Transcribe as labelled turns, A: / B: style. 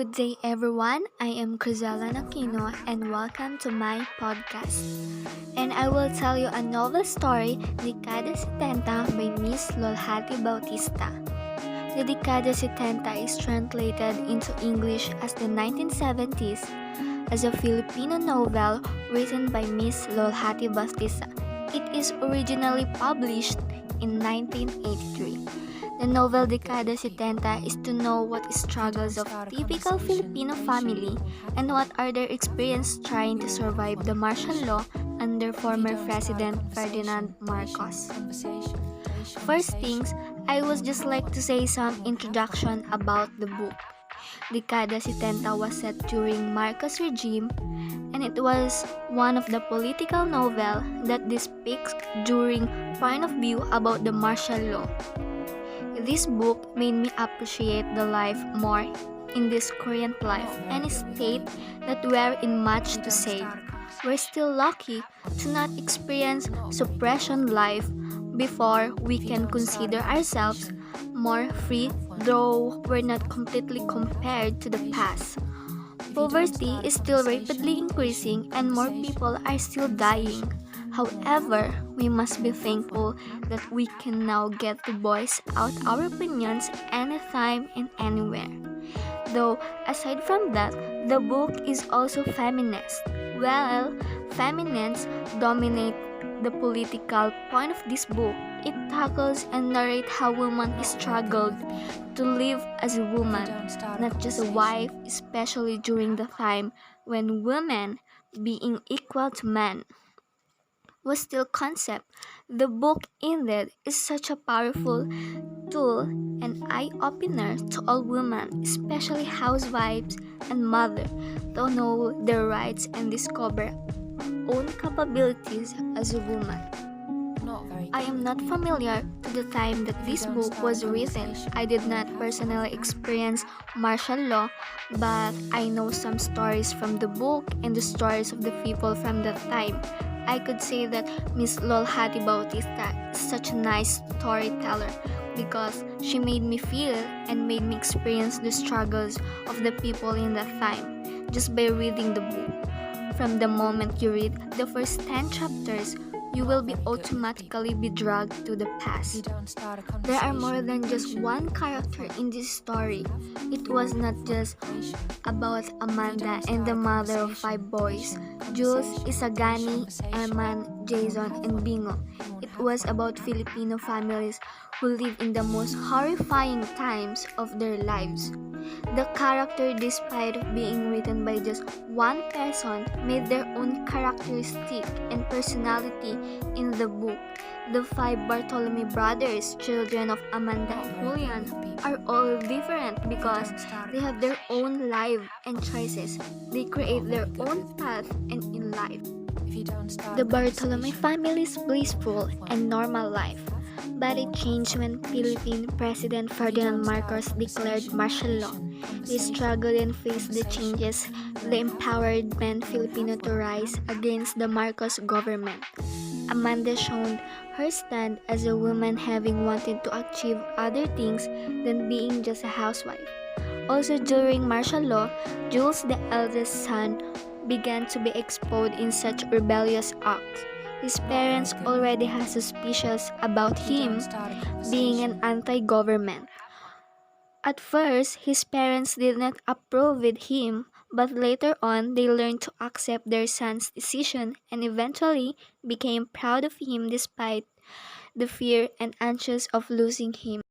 A: Good day, everyone. I am Crizella Aquino, and welcome to my podcast. And I will tell you a novel story, Dekada 70 by Miss Lualhati Bautista. The Dekada 70 is translated into English as the 1970s as a Filipino novel written by Miss Lualhati Bautista. It is originally published in 1983. The novel Dekada 70 is to know what struggles of typical Filipino family and what are their experience trying to survive the martial law under former President Ferdinand Marcos. First things, I would just like to say some introduction about the book. Dekada 70 was set during Marcos regime, and it was one of the political novel that depicts during point of view about the martial law. This book made me appreciate the life more in this current life and state that we are in much to say. We're still lucky to not experience suppression life before we can consider ourselves more free, though we're not completely compared to the past. Poverty is still rapidly increasing and more people are still dying. However, we must be thankful that we can now get to voice out our opinions anytime and anywhere. Though, aside from that, the book is also feminist. Well, feminists dominate the political point of this book. It tackles and narrates how women struggled to live as a woman, not just a wife, especially during the time when women, being equal to men, was still concept. The book indeed is such a powerful tool and eye-opener to all women, especially housewives and mothers, to know their rights and discover own capabilities as a woman. I am not familiar to the time that this book was written. I did not personally experience martial law, but I know some stories from the book and the stories of the people from that time. I could say that Miss Lualhati Bautista is such a nice storyteller because she made me feel and made me experience the struggles of the people in that time just by reading the book. From the moment you read the first 10 chapters, you will be automatically be dragged to the past. There are more than just one character in this story. It was not just about Amanda and the mother of 5 boys, Jules, Isagani, Eman, Jason, and Bingo. It was about Filipino families who live in the most horrifying times of their lives. The character, despite being written by just one person, made their own characteristic and personality in the book. The 5 Bartholomew brothers, children of Amanda and Julian, are all different because they have their own life and choices. They create their own path and in life. The Bartholomew family's blissful and normal life, but it changed when Philippine President Ferdinand Marcos declared martial law. They struggled and faced the changes that empowered men Filipino to rise against the Marcos government. Amanda showed her stand as a woman, having wanted to achieve other things than being just a housewife. Also during martial law, Jules, the eldest son, began to be exposed in such rebellious acts. His parents already had suspicions about him being an anti-government. At first, his parents did not approve with him, but later on they learned to accept their son's decision and eventually became proud of him despite the fear and anxious of losing him.